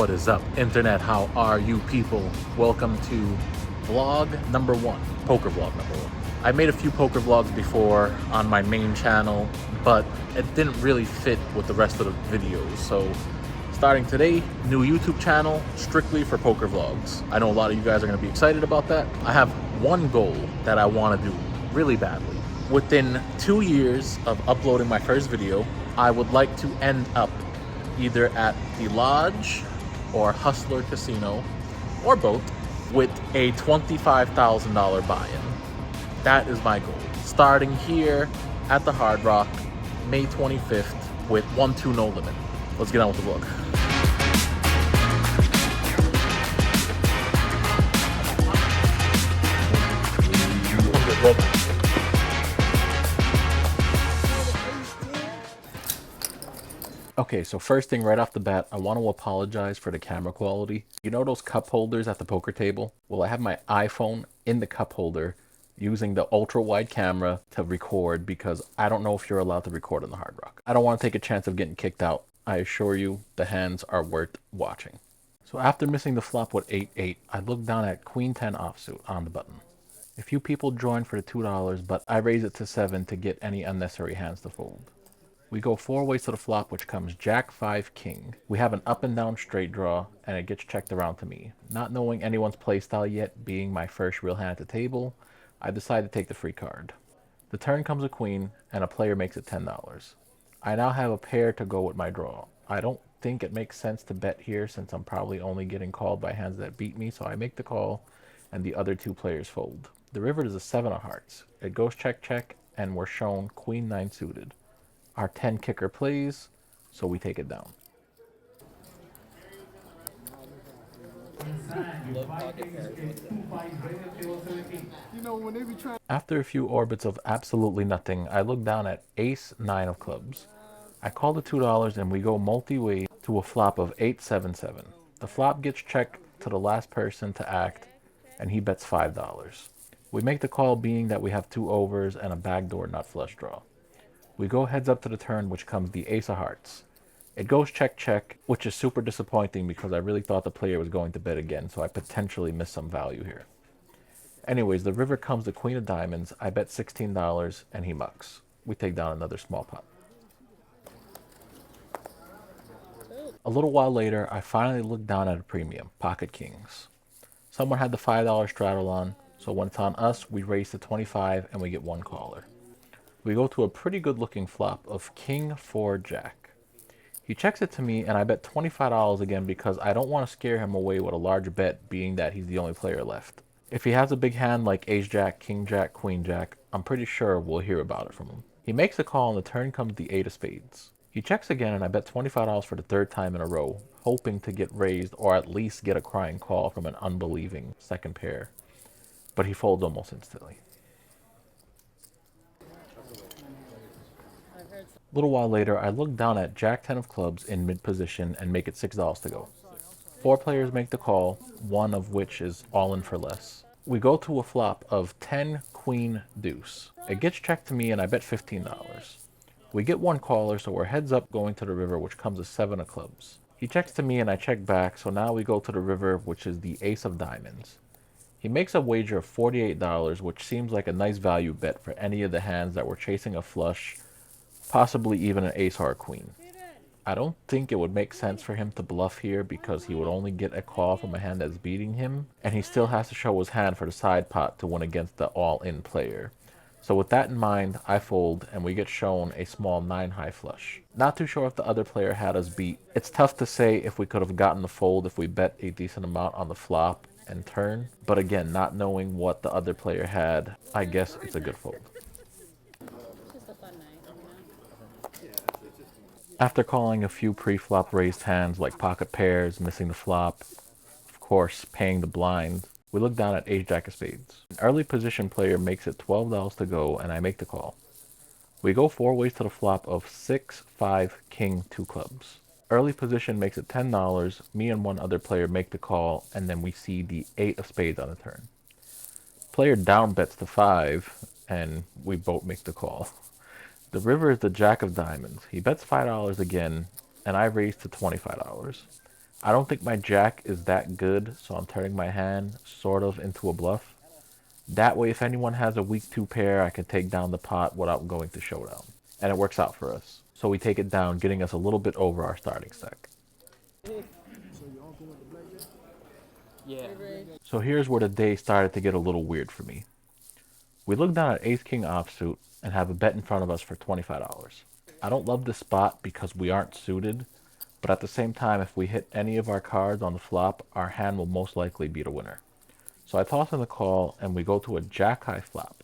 What is up, internet? How are you people? Welcome to vlog number one, poker vlog number one. I made a few poker vlogs before on my main channel, but it didn't really fit with the rest of the videos. So starting today, new YouTube channel strictly for poker vlogs. I know a lot of you guys are gonna be excited about that. I have one goal that I wanna do really badly. Within 2 years of uploading my first video, I would like to end up either at the Lodge or Hustler Casino, or both, with a $25,000 buy-in. That is my goal. Starting here at the Hard Rock, May 25th, with 1-2 no limit. Let's get on with the vlog. Okay, so first thing right off the bat, I want to apologize for the camera quality. You know those cup holders at the poker table? Well, I have my iPhone in the cup holder using the ultra wide camera to record because I don't know if you're allowed to record on the Hard Rock. I don't want to take a chance of getting kicked out. I assure you, the hands are worth watching. So after missing the flop with 8-8, I looked down at Queen 10 offsuit on the button. A few people joined for the $2, but I raised it to 7 to get any unnecessary hands to fold. We go 4 ways to the flop, which comes Jack 5 King. We have an up and down straight draw, and it gets checked around to me. Not knowing anyone's playstyle yet, being my first real hand at the table, I decide to take the free card. The turn comes a queen, and a player makes it $10. I now have a pair to go with my draw. I don't think it makes sense to bet here since I'm probably only getting called by hands that beat me, so I make the call, and the other 2 players fold. The river is a 7 of hearts. It goes check check, and we're shown Queen 9 suited. Our 10 kicker plays, so we take it down. After a few orbits of absolutely nothing, I look down at Ace 9 of clubs. I call the $2 and we go multi-way to a flop of 8-7-7. The flop gets checked to the last person to act, and he bets $5. We make the call being that we have 2 overs and a backdoor nut flush draw. We go heads up to the turn, which comes the Ace of Hearts. It goes check check, which is super disappointing because I really thought the player was going to bet again, so I potentially missed some value here. Anyways, the river comes the Queen of Diamonds. I bet $16 and he mucks. We take down another small pot. A little while later, I finally look down at a premium, Pocket Kings. Someone had the $5 straddle on, so when it's on us, we raise to 25 and we get 1 caller. We go to a pretty good looking flop of King 4 Jack. He checks it to me and I bet $25 again because I don't want to scare him away with a large bet, being that he's the only player left. If he has a big hand like Ace Jack, King Jack, Queen Jack, I'm pretty sure we'll hear about it from him. He makes a call and the turn comes the 8 of spades. He checks again and I bet $25 for the 3rd time in a row, hoping to get raised or at least get a crying call from an unbelieving second pair. But he folds almost instantly. A little while later, I look down at Jack 10 of clubs in mid position and make it $6 to go. 4 players make the call, one of which is all in for less. We go to a flop of 10 Queen Deuce. It gets checked to me and I bet $15. We get 1 caller, so we're heads up going to the river, which comes a 7 of clubs. He checks to me and I check back, so now we go to the river, which is the Ace of Diamonds. He makes a wager of $48, which seems like a nice value bet for any of the hands that were chasing a flush, possibly even an ace or a queen. I don't think it would make sense for him to bluff here because he would only get a call from a hand that's beating him, and he still has to show his hand for the side pot to win against the all-in player. So with that in mind, I fold and we get shown a small 9 high flush. Not too sure if the other player had us beat. It's tough to say if we could have gotten the fold if we bet a decent amount on the flop and turn, but again, not knowing what the other player had, I guess it's a good fold. After calling a few pre-flop raised hands like pocket pairs, missing the flop, of course paying the blind, we look down at Ace Jack of spades. An early position player makes it $12 to go and I make the call. We go 4 ways to the flop of 6, 5, King 2 clubs. Early position makes it $10, me and 1 other player make the call, and then we see the 8 of spades on the turn. Player down bets to 5 and we both make the call. The river is the Jack of Diamonds. He bets $5 again, and I raise to $25. I don't think my jack is that good, so I'm turning my hand sort of into a bluff. That way, if anyone has a weak two pair, I can take down the pot without going to showdown. And it works out for us. So we take it down, getting us a little bit over our starting stack. Yeah. So here's where the day started to get a little weird for me. We look down at Ace King offsuit and have a bet in front of us for $25. I don't love this spot because we aren't suited, but at the same time, if we hit any of our cards on the flop, our hand will most likely be the winner. So I toss in the call and we go to a jack high flop.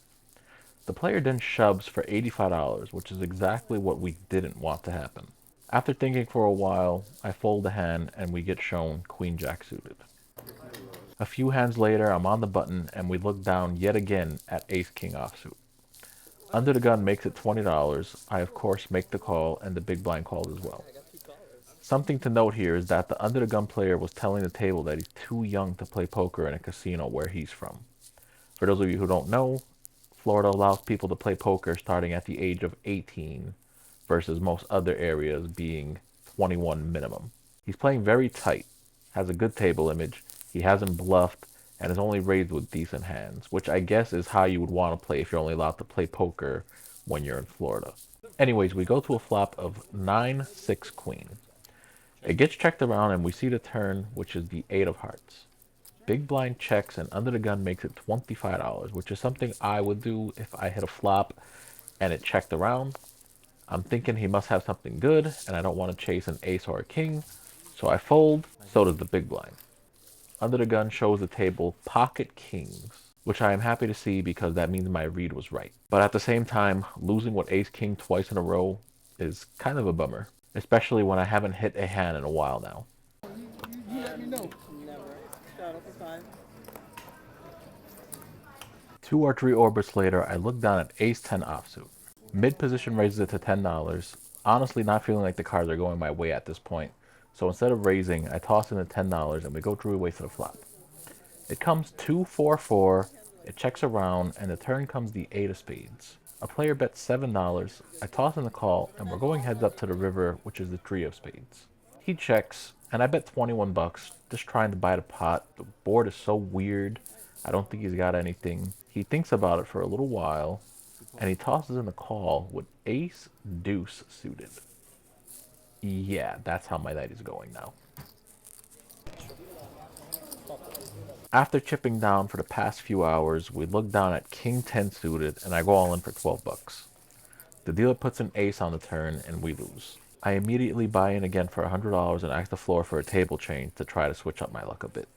The player then shoves for $85, which is exactly what we didn't want to happen. After thinking for a while, I fold the hand and we get shown Queen Jack suited. A few hands later, I'm on the button and we look down yet again at Ace King offsuit. Under the gun makes it $20. I of course make the call and the big blind calls as well. Something to note here is that the under the gun player was telling the table that he's too young to play poker in a casino where he's from. For those of you who don't know, Florida allows people to play poker starting at the age of 18 versus most other areas being 21 minimum. He's playing very tight, has a good table image, he hasn't bluffed, and is only raised with decent hands, which I guess is how you would want to play if you're only allowed to play poker when you're in Florida. Anyways, we go to a flop of 9-6 queen. It gets checked around and we see the turn, which is the 8 of hearts. Big blind checks and under the gun makes it $25, which is something I would do if I hit a flop and it checked around. I'm thinking he must have something good and I don't want to chase an ace or a king, so I fold, so does the big blind. Under the gun shows the table pocket kings, which I am happy to see because that means my read was right. But at the same time, losing with ace king twice in a row is kind of a bummer, especially when I haven't hit a hand in a while now. You let me know. Never. Start off for 5. 2 or 3 orbits later, I look down at ace 10 offsuit. Mid position raises it to $10. Honestly, not feeling like the cards are going my way at this point. So instead of raising, I toss in the $10 and we go three-way to the flop. It comes 2-4-4, it checks around, and the turn comes the 8 of spades. A player bets $7, I toss in the call, and we're going heads up to the river, which is the 3 of spades. He checks, and I bet 21 bucks, just trying to buy the pot. The board is so weird, I don't think he's got anything. He thinks about it for a little while, and he tosses in the call with ace deuce suited. Yeah, that's how my night is going now. After chipping down for the past few hours, we look down at king 10 suited and I go all in for 12 bucks. The dealer puts an ace on the turn and we lose. I immediately buy in again for $100 and ask the floor for a table change to try to switch up my luck a bit.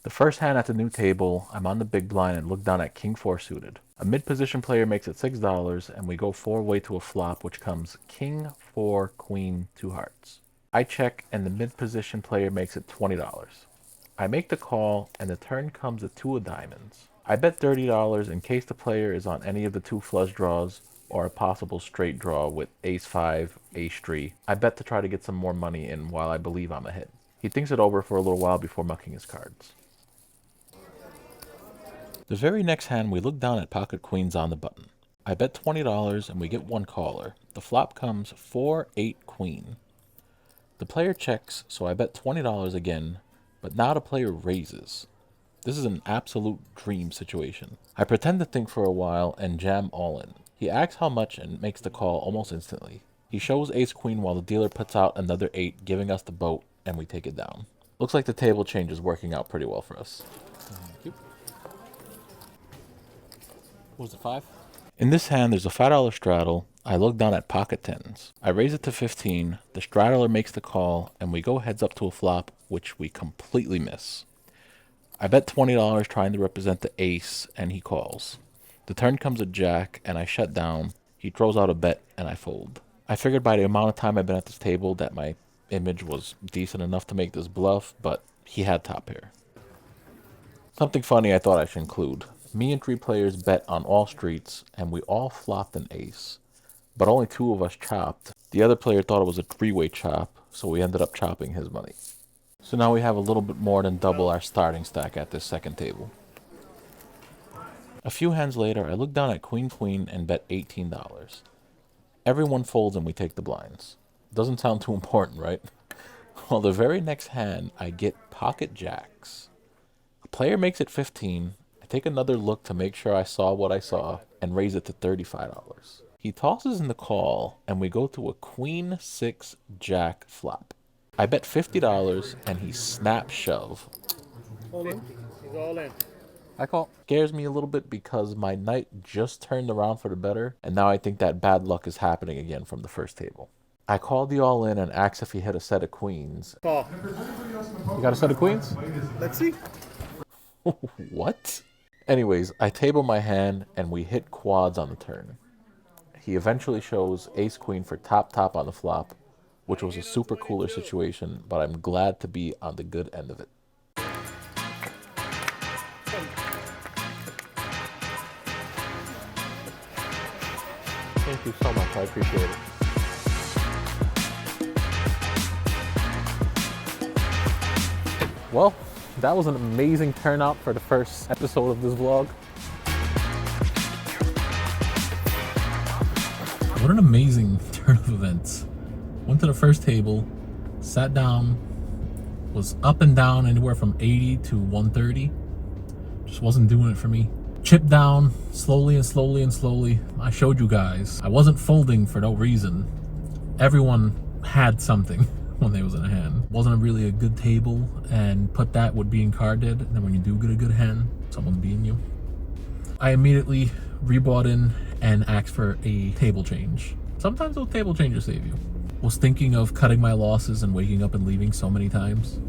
The first hand at the new table, I'm on the big blind and look down at king 4 suited. A mid-position player makes it $6 and we go 4-way to a flop which comes king 4 queen 2 hearts. I check and the mid-position player makes it $20. I make the call and the turn comes a 2 of diamonds. I bet $30 in case the player is on any of the 2 flush draws or a possible straight draw with ace 5, ace 3. I bet to try to get some more money in while I believe I'm ahead. He thinks it over for a little while before mucking his cards. The very next hand we look down at pocket queens on the button. I bet $20 and we get 1 caller. The flop comes 4-8 queen. The player checks, so I bet $20 again, but now the player raises. This is an absolute dream situation. I pretend to think for a while and jam all in. He asks how much and makes the call almost instantly. He shows ace queen while the dealer puts out another 8, giving us the boat, and we take it down. Looks like the table change is working out pretty well for us. Thank you. What was it, 5? In this hand, there's a $5 straddle. I look down at pocket tens. I raise it to 15. The straddler makes the call, and we go heads up to a flop, which we completely miss. I bet $20 trying to represent the ace, and he calls. The turn comes a jack, and I shut down. He throws out a bet, and I fold. I figured by the amount of time I've been at this table that my image was decent enough to make this bluff, but he had top pair. Something funny I thought I should include. Me and 3 players bet on all streets, and we all flopped an ace. But only 2 of us chopped. The other player thought it was a 3-way chop, so we ended up chopping his money. So now we have a little bit more than double our starting stack at this second table. A few hands later, I look down at queen queen and bet $18. Everyone folds and we take the blinds. Doesn't sound too important, right? Well, the very next hand, I get pocket jacks. A player makes it 15. I take another look to make sure I saw what I saw and raise it to $35. He tosses in the call, and we go to a queen 6 jack flop. I bet $50 and he snap shove. All in. He's all in. I call. Scares me a little bit because my night just turned around for the better, and now I think that bad luck is happening again from the first table. I called the all in and asked if he had a set of queens. Call. You got a set of queens? Let's see. What? Anyways, I table my hand and we hit quads on the turn. He eventually shows ace queen for top on the flop, which was a super cooler situation, but I'm glad to be on the good end of it. Thank you so much. I appreciate it. Well, that was an amazing turnout for the first episode of this vlog. What an amazing turn of events. Went to the first table, sat down, was up and down anywhere from 80 to 130. Just wasn't doing it for me. Chipped down slowly and slowly and slowly. I showed you guys. I wasn't folding for no reason. Everyone had something when they was in a hand. Wasn't really a good table, and put that with being carded, and then when you do get a good hand, someone's beating you. I immediately rebought in and asked for a table change. Sometimes those table changes save you. Was thinking of cutting my losses and waking up and leaving so many times.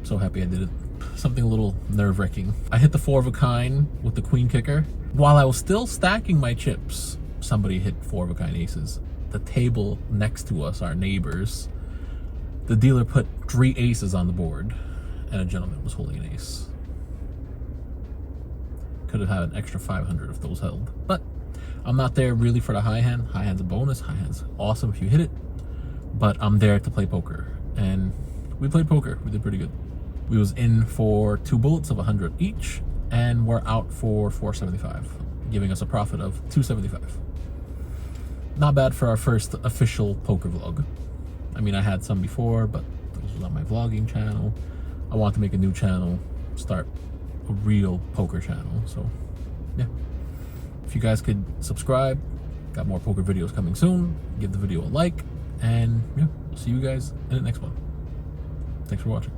So happy I did it. Something a little nerve-wracking. I hit the 4 of a kind with the queen kicker. While I was still stacking my chips, somebody hit 4 of a kind aces. The table next to us, our neighbors, the dealer put 3 aces on the board, and a gentleman was holding an ace. Could have had an extra 500 if those held. But I'm not there really for the high hand. High hand's a bonus. High hand's awesome if you hit it. But I'm there to play poker. And we played poker. We did pretty good. We was in for 2 bullets of 100 each, and we're out for 475, giving us a profit of 275. Not bad for our first official poker vlog. I mean, I had some before, but this was on my vlogging channel. I want to make a new channel, start a real poker channel. So yeah, if you guys could subscribe, got more poker videos coming soon. Give the video a like, and yeah, see you guys in the next one. Thanks for watching.